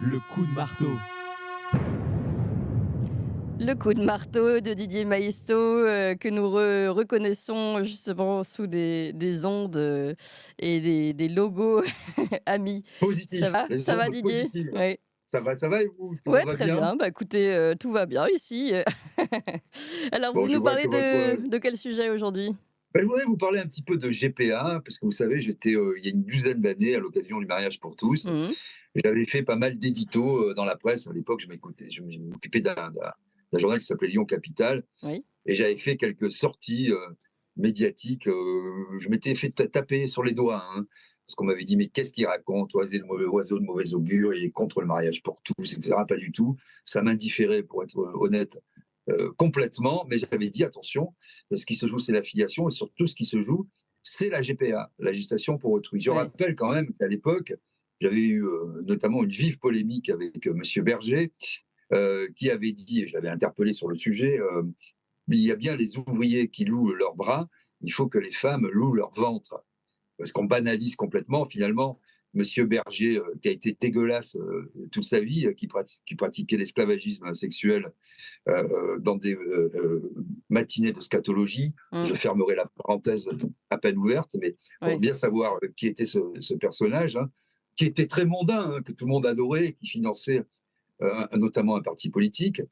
Le coup de marteau. Le coup de marteau de Didier Maistre, que nous reconnaissons justement sous des ondes, et des logos amis. Ça Positif, va? les Ça va ondes Didier? positives. Oui. Ça va et vous? Tout le Ouais, monde va très bien? bien. Bah, écoutez, tout va bien ici. Alors Bon, vous je nous vois parlez que votre de quel sujet aujourd'hui? je voudrais vous parler un petit peu de GPA, parce que vous savez, j'étais, il y a une douzaine d'années, à l'occasion du mariage pour tous, Mmh. j'avais fait pas mal d'éditos, dans la presse. À l'époque, je m'occupais d'un journal qui s'appelait Lyon Capitale, Oui. et j'avais fait quelques sorties, médiatiques, je m'étais fait taper sur les doigts, hein, parce qu'on m'avait dit: «Mais qu'est-ce qu'il raconte? Oiseau de mauvais augure, il est contre le mariage pour tous» et cetera. Pas du tout. Ça m'indifférait, pour être honnête, complètement, mais j'avais dit: «Attention, ce qui se joue, c'est la filiation, et surtout ce qui se joue, c'est la GPA, la gestation pour autrui». Je Ouais. rappelle quand même qu'à l'époque, j'avais eu, notamment une vive polémique avec, monsieur Berger, qui avait dit, et je l'avais interpellé sur le sujet, mais il y a bien les ouvriers qui louent leurs bras, il faut que les femmes louent leur ventre. Parce qu'on banalise complètement, finalement, Monsieur Berger, qui a été dégueulasse toute sa vie, qui pratiquait l'esclavagisme sexuel dans des matinées de scatologie. Mmh. Je fermerai la parenthèse à peine ouverte, mais pour Ouais. bien savoir qui était ce personnage, hein, qui était très mondain, hein, que tout le monde adorait, qui finançait notamment un parti politique.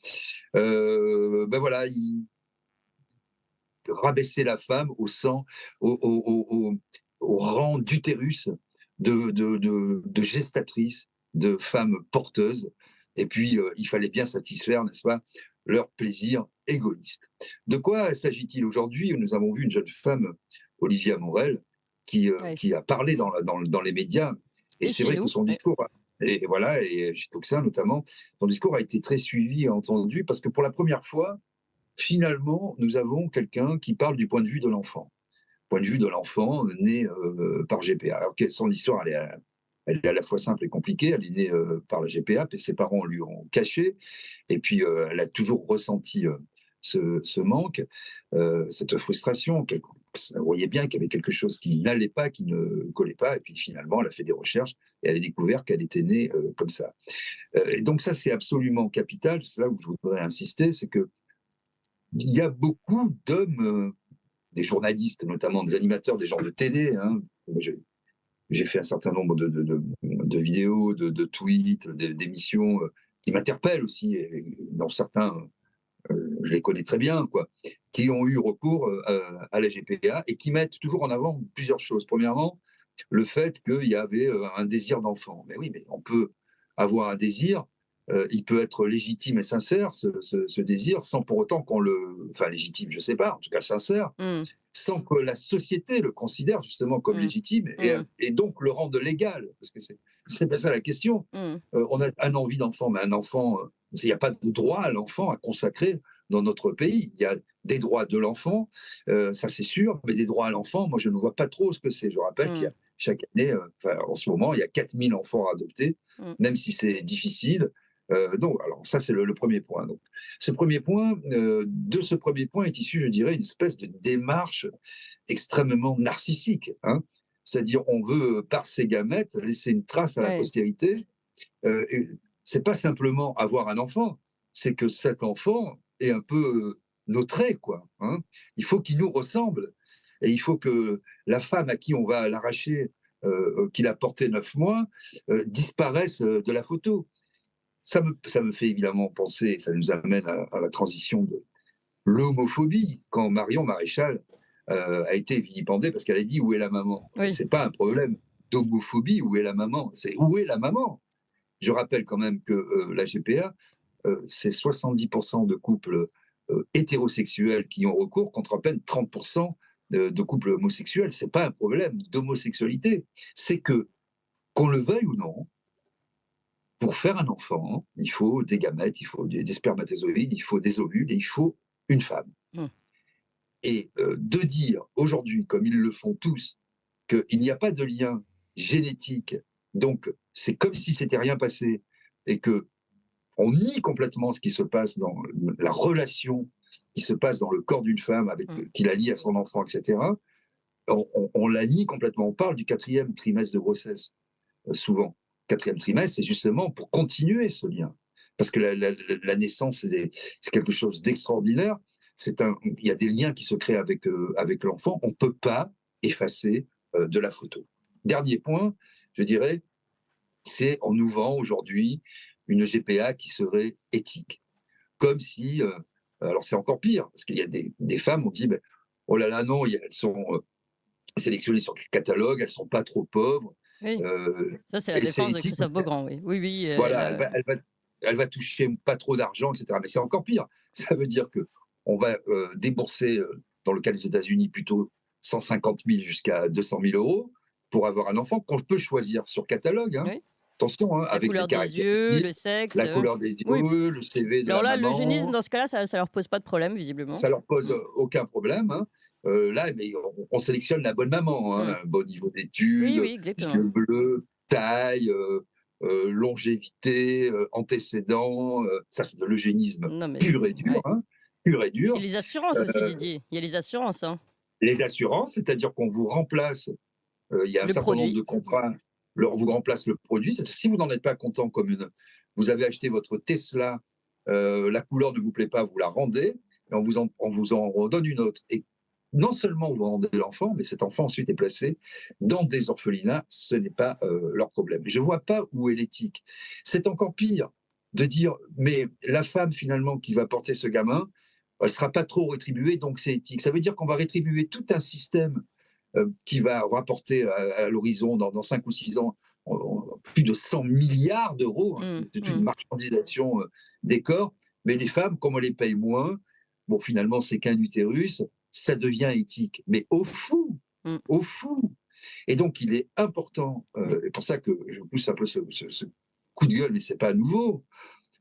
Ben voilà, il rabaisser la femme au rang d'utérus, de gestatrice, de femme porteuse. Et puis, il fallait bien satisfaire, n'est-ce pas, leur plaisir égoïste. De quoi s'agit-il aujourd'hui? Nous avons vu une jeune femme, Olivia Morel, Ouais. qui a parlé dans les médias. Et Et c'est chez vrai que nous? son Ouais. discours, et voilà, et chez Toxin notamment, son discours a été très suivi et entendu, parce que pour la première fois, finalement, nous avons quelqu'un qui parle du point de vue de l'enfant. Point de vue de l'enfant né par GPA. Alors, son histoire, elle est à la fois simple et compliquée. Elle est née par la GPA, et ses parents lui ont caché. Et puis, elle a toujours ressenti ce manque, cette frustration. Vous voyez bien qu'il y avait quelque chose qui n'allait pas, qui ne collait pas. Et puis, finalement, elle a fait des recherches et elle a découvert qu'elle était née comme ça. Et donc, ça, c'est absolument capital. C'est là où je voudrais insister, c'est que il y a beaucoup d'hommes, des journalistes, notamment des animateurs, des gens de télé, hein. J'ai fait un certain nombre de vidéos, de tweets, d'émissions qui m'interpellent aussi, et dans certains, je les connais très bien, quoi, qui ont eu recours à la GPA et qui mettent toujours en avant plusieurs choses. Premièrement, le fait qu'il y avait un désir d'enfant. Mais oui, mais on peut avoir un désir, il peut être légitime et sincère, ce désir, sans pour autant qu'on le. Enfin, légitime, je ne sais pas, en tout cas sincère, Mmh. sans que la société le considère justement comme Mmh. légitime, Mmh. et donc le rende légal. Parce que c'est pas ça la question. Mmh. On a un envie d'enfant, mais un enfant, il n'y a pas de droit à l'enfant à consacrer dans notre pays. Il y a des droits de l'enfant, ça c'est sûr, mais des droits à l'enfant, moi je ne vois pas trop ce que c'est. Je rappelle qu'il y Mmh. a chaque année, enfin, en ce moment, il y a 4000 enfants à adopter, Mmh. même si c'est difficile. Donc, alors ça c'est le premier point. Donc, ce premier point, de ce premier point est issu, je dirais, une espèce de démarche extrêmement narcissique, hein. C'est-à-dire, on veut, par ses gamètes, laisser une trace à la Ouais. postérité. Et c'est pas simplement avoir un enfant, c'est que cet enfant est un peu nos traits, quoi, hein. Il faut qu'il nous ressemble, et il faut que la femme à qui on va l'arracher, qu'il a porté 9 mois, disparaisse de la photo. Ça me fait évidemment penser, ça nous amène à la transition de l'homophobie, quand Marion Maréchal a été vilipendée parce qu'elle a dit: «Où est la maman?» Oui. C'est pas un problème d'homophobie, où est la maman? C'est où est la maman? Je rappelle quand même que la GPA, c'est 70% de couples hétérosexuels qui ont recours, contre à peine 30% de couples homosexuels. C'est pas un problème d'homosexualité. C'est que, qu'on le veuille ou non, pour faire un enfant, il faut des gamètes, il faut des spermatozoïdes, il faut des ovules et il faut une femme. Mmh. Et de dire aujourd'hui, comme ils le font tous, qu'il n'y a pas de lien génétique, donc c'est comme si c'était rien passé, et que on nie complètement ce qui se passe dans la relation qui se passe dans le corps d'une femme, avec, Mmh. qui la lie à son enfant, etc. On la nie complètement. On parle du quatrième trimestre de grossesse, souvent. quatrième trimestre, c'est justement pour continuer ce lien. Parce que la naissance, c'est quelque chose d'extraordinaire. Il y a des liens qui se créent avec l'enfant. On ne peut pas effacer de la photo. Dernier point, je dirais, c'est on nous vend aujourd'hui une GPA qui serait éthique. Comme si, alors c'est encore pire, parce qu'il y a des femmes, on dit, ben, oh là là, non, elles sont sélectionnées sur le catalogue, elles ne sont pas trop pauvres. Oui, ça c'est la Et c'est défense de éthique parce Christophe que, Beaugrand, oui. Oui, oui, voilà, elle va toucher pas trop d'argent, etc. Mais c'est encore pire. Ça veut dire qu'on va débourser, dans le cas des États-Unis, plutôt 150 000 jusqu'à 200 000 euros pour avoir un enfant qu'on peut choisir sur catalogue. Hein. oui. Attention, hein, La avec des couleur des yeux, caractéristiques, le sexe, la couleur des oui. yeux, le CV de Alors la là, l'eugénisme maman, dans ce cas-là, ça leur pose pas de problème visiblement. ça leur pose Mmh. aucun problème. Hein. Là, mais on sélectionne la bonne maman, hein, Mmh. un bon niveau Oui, d'études, oui, exactement. yeux bleus, taille, longévité, antécédents. Ça, c'est de l'eugénisme Non mais pur c'est et dur. ouais. Hein, pur et Et dur. les assurances aussi, Didier. Il y a les assurances, hein. Les assurances, c'est-à-dire qu'on vous remplace, il y a un Le certain nombre produit. de contrats, on vous remplace le produit. C'est-à-dire, si vous n'en êtes pas content, comme vous avez acheté votre Tesla, la couleur ne vous plaît pas, vous la rendez, et on vous en redonne une autre. Et non seulement vous rendez l'enfant, mais cet enfant ensuite est placé dans des orphelinats, ce n'est pas leur problème. Je ne vois pas où est l'éthique. C'est encore pire de dire, mais la femme finalement qui va porter ce gamin, elle ne sera pas trop rétribuée, donc c'est éthique. Ça veut dire qu'on va rétribuer tout un système qui va rapporter à l'horizon, dans 5 ou 6 ans, plus de 100 milliards d'euros. Hein. Mmh, C'est une mmh. marchandisation des corps. Mais les femmes, comme on les paye moins, bon, finalement, c'est qu'un utérus, ça devient éthique. Mais au fou, Mmh. au fou. Et donc, il est important, c'est pour ça que je pousse un peu ce coup de gueule, mais ce n'est pas nouveau,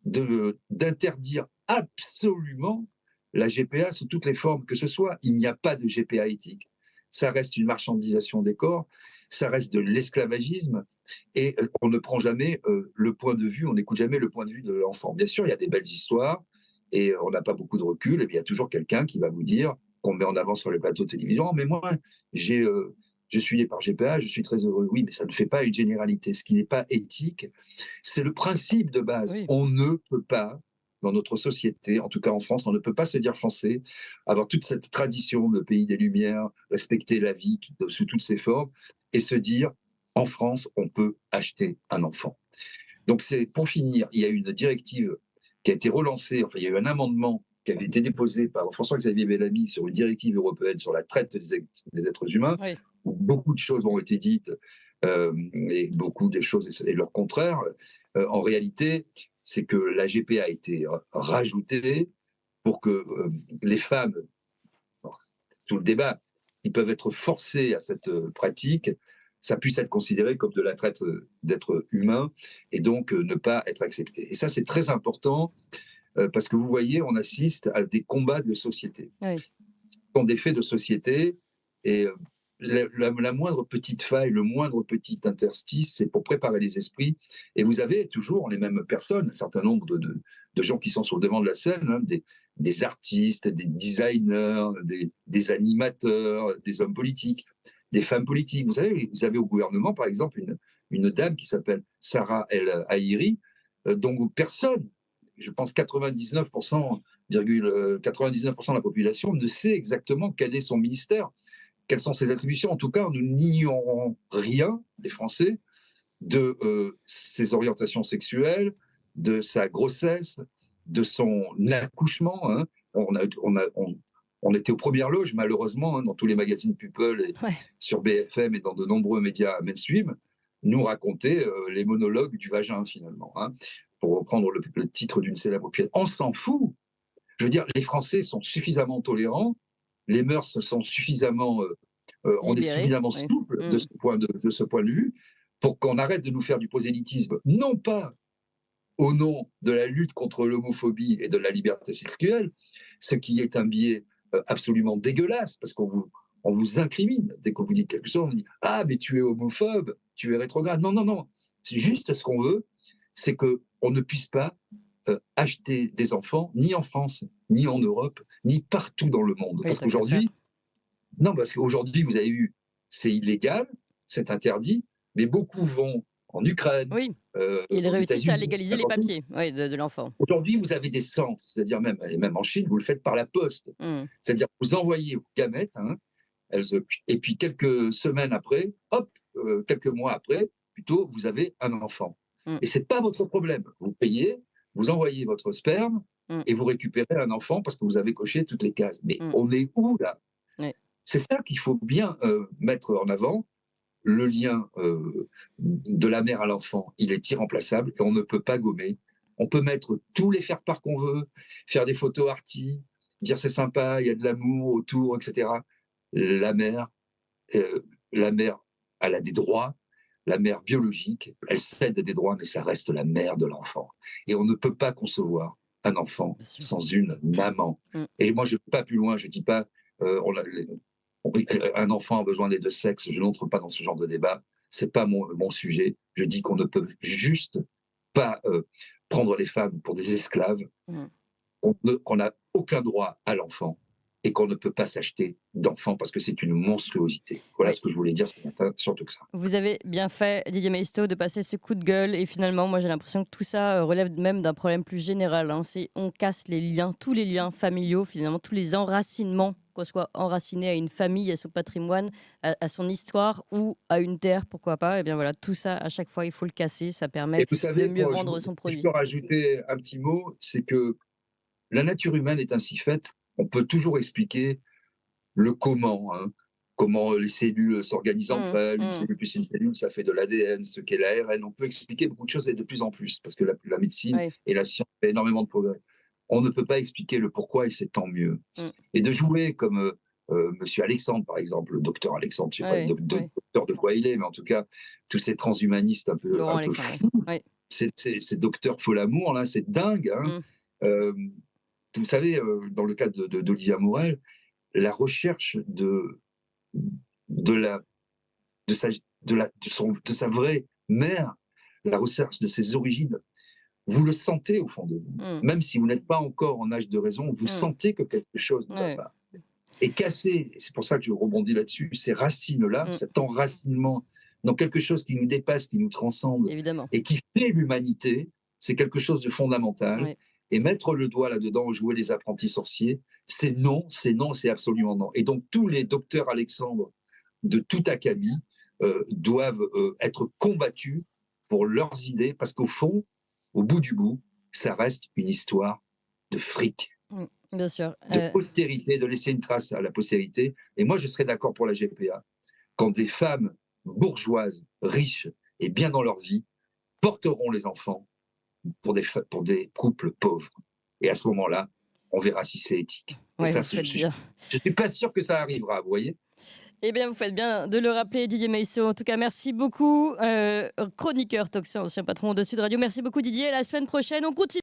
d'interdire absolument la GPA sous toutes les formes que ce soit. Il n'y a pas de GPA éthique. Ça reste une marchandisation des corps, ça reste de l'esclavagisme, et on ne prend jamais le point de vue, on n'écoute jamais le point de vue de l'enfant. Bien sûr, il y a des belles histoires, et on n'a pas beaucoup de recul, et bien, il y a toujours quelqu'un qui va vous dire, qu'on met en avant sur les plateaux de télévision, mais moi, je suis né par GPA, je suis très heureux. Oui, mais ça ne fait pas une généralité. Ce qui n'est pas éthique, c'est le principe de base. Oui. On ne peut pas, dans notre société, en tout cas en France, on ne peut pas se dire français, avoir toute cette tradition de pays des Lumières, respecter la vie sous toutes ses formes, et se dire, en France, on peut acheter un enfant. Donc, c'est pour finir, il y a une directive qui a été relancée, enfin, il y a eu un amendement qui avait été déposé par François-Xavier Bellamy sur une directive européenne sur la traite des êtres humains, Oui. où beaucoup de choses ont été dites, et beaucoup des choses et leur contraire. En réalité, c'est que la GPA a été rajoutée pour que les femmes, tout le débat, qui peuvent être forcées à cette pratique, ça puisse être considéré comme de la traite d'êtres humains, et donc ne pas être accepté. Et ça, c'est très important, parce que vous voyez, on assiste à des combats de société. Oui. Ce sont des faits de société, et la moindre petite faille, le moindre petit interstice, c'est pour préparer les esprits. Et vous avez toujours les mêmes personnes, un certain nombre de gens qui sont sur le devant de la scène, hein, des artistes, des designers, des animateurs, des hommes politiques, des femmes politiques. Vous savez, vous avez au gouvernement, par exemple, une dame qui s'appelle Sarah El Haïry, dont personne, je pense 99%, 99% de la population ne sait exactement quel est son ministère, quelles sont ses attributions. En tout cas, nous n'ignorons rien, les Français, de ses orientations sexuelles, de sa grossesse, de son accouchement. Hein. On était aux premières loges, malheureusement, hein, dans tous les magazines People, et Ouais. sur BFM et dans de nombreux médias mainstream, nous raconter les monologues du vagin, finalement. Hein, pour reprendre le titre d'une célèbre pièce. On s'en fout. Je veux dire, les Français sont suffisamment tolérants, les mœurs sont suffisamment, on est Libéré. suffisamment Oui. souple Mmh. de ce point de vue, pour qu'on arrête de nous faire du prosélytisme, non pas au nom de la lutte contre l'homophobie et de la liberté sexuelle, ce qui est un biais absolument dégueulasse, parce on vous incrimine. Dès que vous dites quelque chose, on dit « Ah, mais tu es homophobe, tu es rétrograde ». Non, non, non. C'est juste ce qu'on veut, c'est qu'on ne puisse pas acheter des enfants, ni en France, ni en Europe, ni partout dans le monde. Oui, Parce tant qu'à faire. qu'aujourd'hui, non, parce qu'aujourd'hui, vous avez eu, c'est illégal, c'est interdit, mais beaucoup vont en Ukraine, Oui, ils aux réussissent à États-Unis. légaliser les papiers, oui, de l'enfant. Aujourd'hui, vous avez des centres, c'est-à-dire même, et même en Chine, vous le faites par la poste. Mmh. C'est-à-dire que vous envoyez vos gamètes, hein, et puis quelques semaines après, hop, quelques mois après, plutôt, vous avez un enfant. Mmh. Et c'est pas votre problème. Vous payez, vous envoyez votre sperme Mmh. et vous récupérez un enfant parce que vous avez coché toutes les cases. Mais Mmh. on est où là? Ouais. C'est ça qu'il faut bien mettre en avant. Le lien de la mère à l'enfant, il est irremplaçable et on ne peut pas gommer. On peut mettre tous les faire-part qu'on veut, faire des photos arty, dire c'est sympa, il y a de l'amour autour, etc. La mère, euh, la mère, elle a des droits. La mère biologique, elle cède des droits, mais ça reste la mère de l'enfant. Et on ne peut pas concevoir un enfant Bien sûr. sans une maman. Mmh. Et moi, je ne vais pas plus loin, je ne dis pas un enfant a besoin des deux sexes, je n'entre pas dans ce genre de débat, c'est pas mon sujet. Je dis qu'on ne peut juste pas prendre les femmes pour des esclaves, Mmh. qu'on n'a aucun droit à l'enfant et qu'on ne peut pas s'acheter d'enfant parce que c'est une monstruosité. Voilà Ouais. ce que je voulais dire ce matin, surtout que ça. Vous avez bien fait, Didier Maisto, de passer ce coup de gueule. Et finalement, moi, j'ai l'impression que tout ça relève même d'un problème plus général, hein. C'est on casse les liens, tous les liens familiaux, finalement, tous les enracinements, qu'on soit enraciné à une famille, à son patrimoine, à son histoire ou à une terre, pourquoi pas. Et bien voilà, tout ça, à chaque fois, il faut le casser. Ça permet Et vous de savez, mieux vendre son je produit. peux rajouter un petit mot, c'est que la nature humaine est ainsi faite, on peut toujours expliquer le comment, hein, comment les cellules s'organisent entre Mmh, elles, une mmh. cellule plus une cellule, ça fait de l'ADN, ce qu'est l'ARN. On peut expliquer beaucoup de choses et de plus en plus, parce que la médecine Oui. et la science fait énormément de progrès. On ne peut pas expliquer le pourquoi et c'est tant mieux. Mmh. Et de jouer comme Monsieur Alexandre, par exemple, le docteur Alexandre, je ne sais pas Oui, oui. docteur de quoi il est, mais en tout cas, tous ces transhumanistes Laurent un peu Alexandre, fous, oui. ces docteurs Folamour, là, c'est dingue. Hein. Mmh. Euh, vous savez, dans le cas d'Olivia Morel, la recherche de, la, de sa vraie mère, la recherche de ses origines, vous le sentez au fond de vous. Mmh. Même si vous n'êtes pas encore en âge de raison, vous Mmh. sentez que quelque chose ne va Ouais. pas. Et casser, c'est pour ça que je rebondis là-dessus, ces racines-là, Mmh. cet enracinement dans quelque chose qui nous dépasse, qui nous transcende Évidemment. et qui fait l'humanité, c'est quelque chose de fondamental. Oui. Et mettre le doigt là-dedans, jouer les apprentis sorciers, c'est non, c'est non, c'est absolument non. Et donc tous les docteurs Alexandre de tout acabit doivent être combattus pour leurs idées, parce qu'au fond, au bout du bout, ça reste une histoire de fric, Mmh. Bien sûr. de postérité, de laisser une trace à la postérité. Et moi, je serais d'accord pour la GPA quand des femmes bourgeoises, riches et bien dans leur vie porteront les enfants pour des couples pauvres. Et à ce moment-là, on verra si c'est éthique. Et Ouais, ça, vous faites bien. je suis pas sûr que ça arrivera, vous voyez. Eh bien, vous faites bien de le rappeler, Didier Meissot. En tout cas, merci beaucoup. Chroniqueur toxin, ancien patron de Sud Radio. Merci beaucoup, Didier. La semaine prochaine, on continue.